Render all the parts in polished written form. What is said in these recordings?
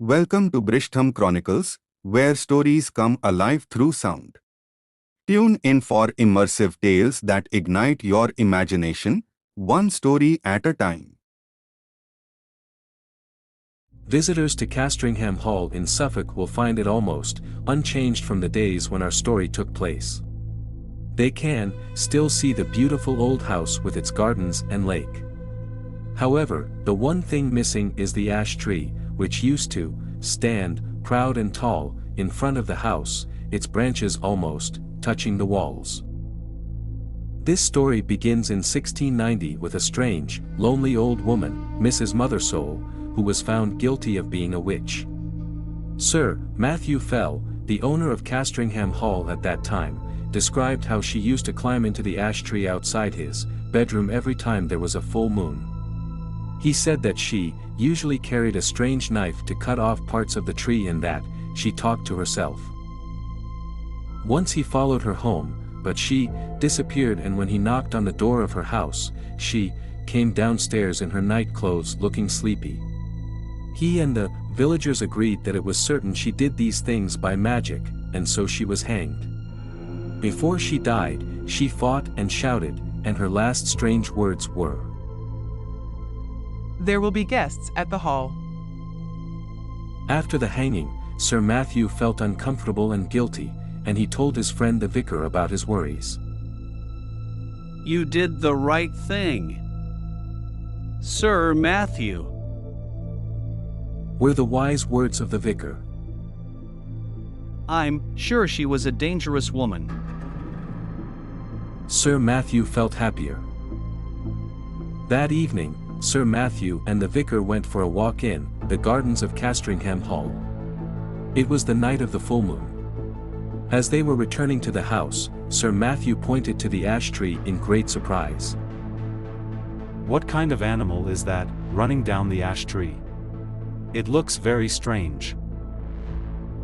Welcome to Bristham Chronicles, where stories come alive through sound. Tune in for immersive tales that ignite your imagination, one story at a time. Visitors to Castringham Hall in Suffolk will find it almost unchanged from the days when our story took place. They can still see the beautiful old house with its gardens and lake. However, the one thing missing is the ash tree, which used to stand, proud and tall, in front of the house, its branches almost touching the walls. This story begins in 1690 with a strange, lonely old woman, Mrs. Mothersole, who was found guilty of being a witch. Sir Matthew Fell, the owner of Castringham Hall at that time, described how she used to climb into the ash tree outside his bedroom every time there was a full moon. He said that she usually carried a strange knife to cut off parts of the tree and that she talked to herself. Once he followed her home, but she disappeared, and when he knocked on the door of her house, she came downstairs in her night clothes looking sleepy. He and the villagers agreed that it was certain she did these things by magic, and so she was hanged. Before she died, she fought and shouted, and her last strange words were, "There will be guests at the hall." After the hanging, Sir Matthew felt uncomfortable and guilty, and he told his friend the vicar about his worries. "You did the right thing, Sir Matthew," were the wise words of the vicar. "I'm sure she was a dangerous woman." Sir Matthew felt happier. That evening, Sir Matthew and the vicar went for a walk in the gardens of Castringham Hall. It was the night of the full moon. As they were returning to the house, Sir Matthew pointed to the ash tree in great surprise. "What kind of animal is that, running down the ash tree? It looks very strange."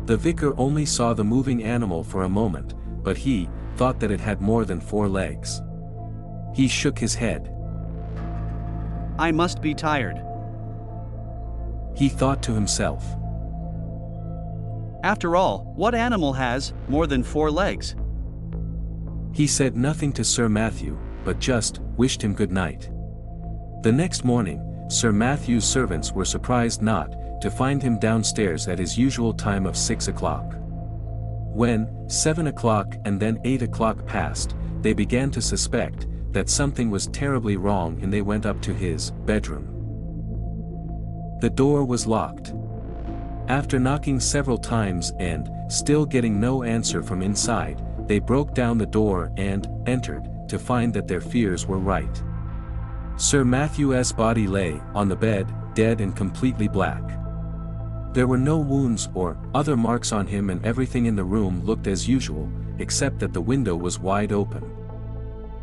The vicar only saw the moving animal for a moment, but he thought that it had more than 4 legs. He shook his head. "I must be tired." He thought to himself. "After all, what animal has more than 4 legs?" He said nothing to Sir Matthew, but just wished him good night. The next morning, Sir Matthew's servants were surprised not to find him downstairs at his usual time of 6 o'clock. When 7 o'clock and then 8 o'clock passed, they began to suspect that something was terribly wrong, and they went up to his bedroom. The door was locked. After knocking several times and still getting no answer from inside, they broke down the door and entered, to find that their fears were right. Sir Matthew's body lay on the bed, dead and completely black. There were no wounds or other marks on him, and everything in the room looked as usual, except that the window was wide open.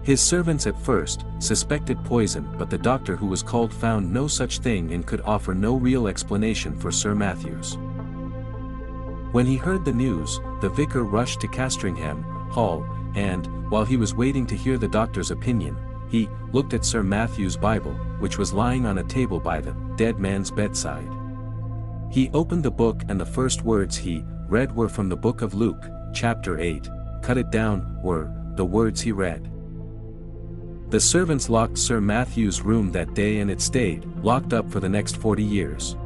His servants at first suspected poison, but the doctor who was called found no such thing and could offer no real explanation for Sir Matthew's. When he heard the news, the vicar rushed to Castringham Hall, and, while he was waiting to hear the doctor's opinion, he looked at Sir Matthew's Bible, which was lying on a table by the dead man's bedside. He opened the book, and the first words he read were from the book of Luke, chapter 8. Cut it down were the words he read. The servants locked Sir Matthew's room that day, and it stayed locked up for the next 40 years.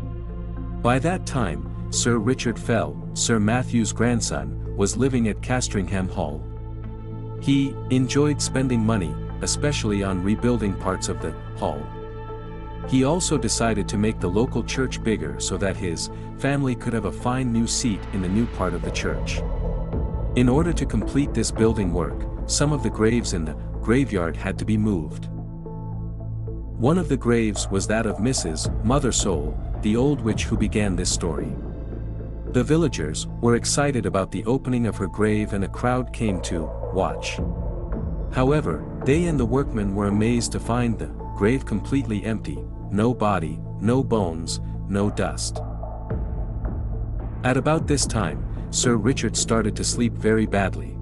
By that time, Sir Richard Fell, Sir Matthew's grandson, was living at Castringham Hall. He enjoyed spending money, especially on rebuilding parts of the hall. He also decided to make the local church bigger so that his family could have a fine new seat in the new part of the church. In order to complete this building work, some of the graves in the graveyard had to be moved. One of the graves was that of Mrs. Mothersole, the old witch who began this story. The villagers were excited about the opening of her grave, and a crowd came to watch. However, they and the workmen were amazed to find the grave completely empty, no body, no bones, no dust. At about this time, Sir Richard started to sleep very badly.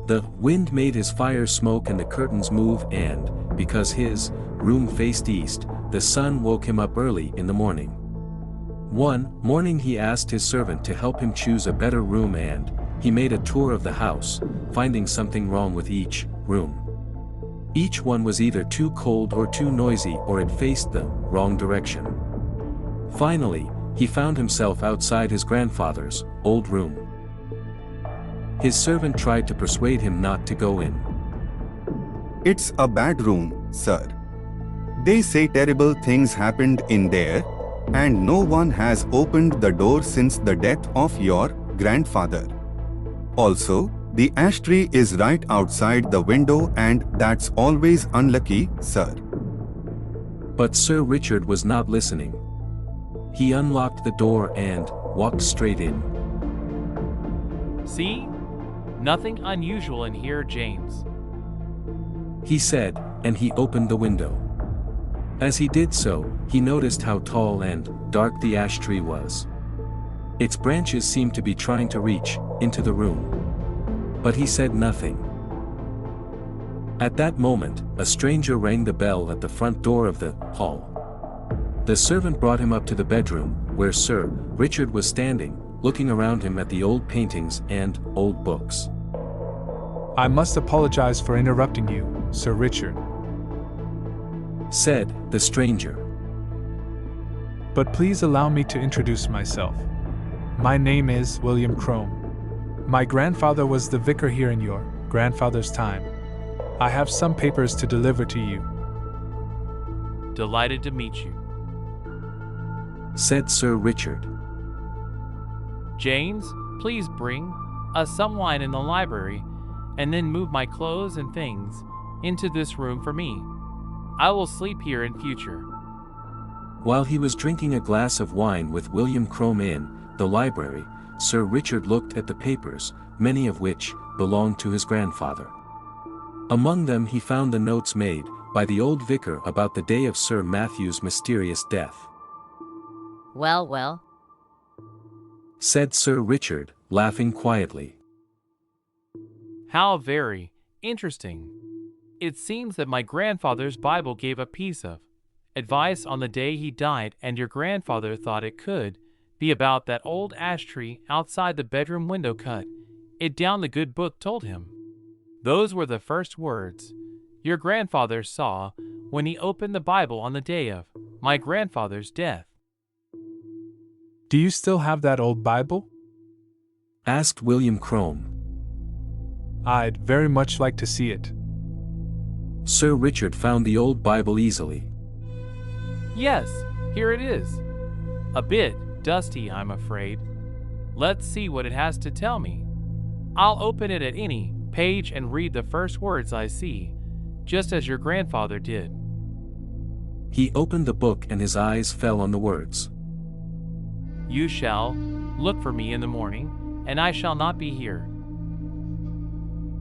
The wind made his fire smoke and the curtains move, and, because his room faced east, the sun woke him up early in the morning. One morning he asked his servant to help him choose a better room, and he made a tour of the house, finding something wrong with each room. Each one was either too cold or too noisy, or it faced the wrong direction. Finally, he found himself outside his grandfather's old room. His servant tried to persuade him not to go in. It's a bad room, sir. They say terrible things happened in there, and no one has opened the door since the death of your grandfather. Also, the ash tree is right outside the window, and that's always unlucky, sir. But Sir Richard was not listening. He unlocked the door and walked straight in. See? Nothing unusual in here, James. He said, and he opened the window. As he did so, he noticed how tall and dark the ash tree was. Its branches seemed to be trying to reach into the room. But he said nothing. At that moment, a stranger rang the bell at the front door of the hall. The servant brought him up to the bedroom, where Sir Richard was standing, looking around him at the old paintings and old books. I must apologize for interrupting you, Sir Richard, said the stranger. but please allow me to introduce myself. My name is William Crome. My grandfather was the vicar here in your grandfather's time. I have some papers to deliver to you. Delighted to meet you. Said Sir Richard. James, please bring us some wine in the library, and then move my clothes and things into this room for me. I will sleep here in future. While he was drinking a glass of wine with William Crome in the library, Sir Richard looked at the papers, many of which belonged to his grandfather. Among them he found the notes made by the old vicar about the day of Sir Matthew's mysterious death. Well, well, Said Sir Richard, laughing quietly. How very interesting. It seems that my grandfather's Bible gave a piece of advice on the day he died, and your grandfather thought it could be about that old ash tree outside the bedroom window. Cut it down, the good book told him. Those were the first words your grandfather saw when he opened the Bible on the day of my grandfather's death. Do you still have that old Bible? Asked William Crome. I'd very much like to see it. Sir Richard found the old Bible easily. Yes, here it is. A bit dusty, I'm afraid. Let's see what it has to tell me. I'll open it at any page and read the first words I see, just as your grandfather did. He opened the book and his eyes fell on the words. You shall look for me in the morning, and I shall not be here.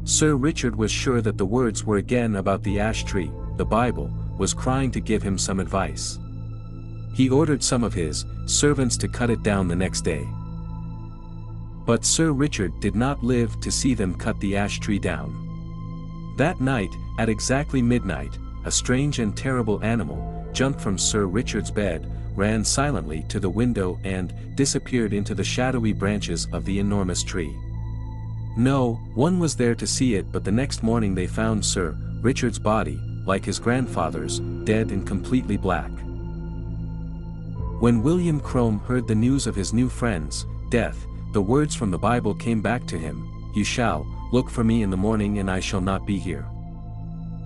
Sir Richard was sure that the words were again about the ash tree. The Bible was crying to give him some advice. He ordered some of his servants to cut it down the next day. But Sir Richard did not live to see them cut the ash tree down. That night, at exactly midnight, a strange and terrible animal jumped from Sir Richard's bed, ran silently to the window, and disappeared into the shadowy branches of the enormous tree. No one was there to see it, but the next morning they found Sir Richard's body, like his grandfather's, dead and completely black. When William Crome heard the news of his new friend's death, the words from the Bible came back to him, "You shall look for me in the morning, and I shall not be here."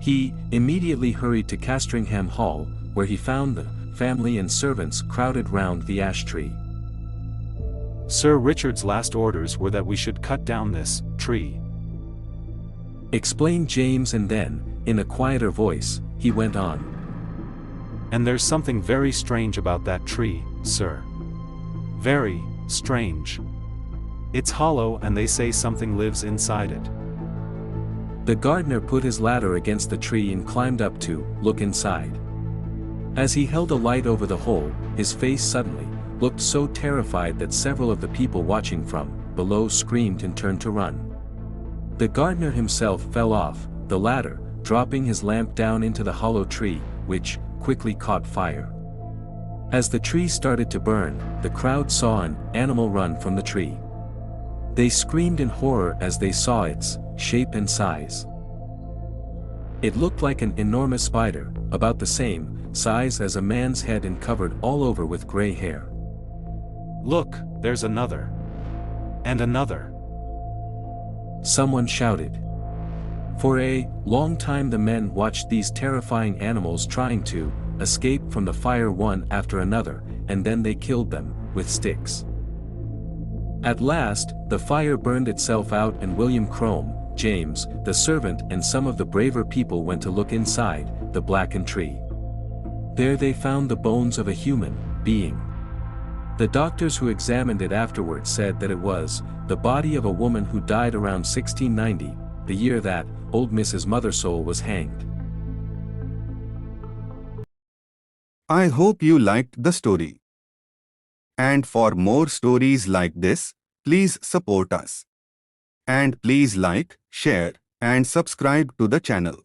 He immediately hurried to Castringham Hall, where he found the family and servants crowded round the ash tree. Sir Richard's last orders were that we should cut down this tree, explained James, and then, in a quieter voice, he went on. And there's something very strange about that tree, sir. Very strange. It's hollow, and they say something lives inside it. The gardener put his ladder against the tree and climbed up to look inside. As he held a light over the hole, his face suddenly looked so terrified that several of the people watching from below screamed and turned to run. The gardener himself fell off the ladder, dropping his lamp down into the hollow tree, which quickly caught fire. As the tree started to burn, the crowd saw an animal run from the tree. They screamed in horror as they saw its shape and size. It looked like an enormous spider, about the same size as a man's head and covered all over with gray hair. Look, there's another. And another. Someone shouted. For a long time the men watched these terrifying animals trying to escape from the fire one after another, and then they killed them with sticks. At last, the fire burned itself out and William Crome, James, the servant and some of the braver people went to look inside the blackened tree. There they found the bones of a human being. The doctors who examined it afterwards said that it was the body of a woman who died around 1690, the year that old Mrs. Mothersole was hanged. I hope you liked the story. And for more stories like this, please support us. And please like, share, and subscribe to the channel.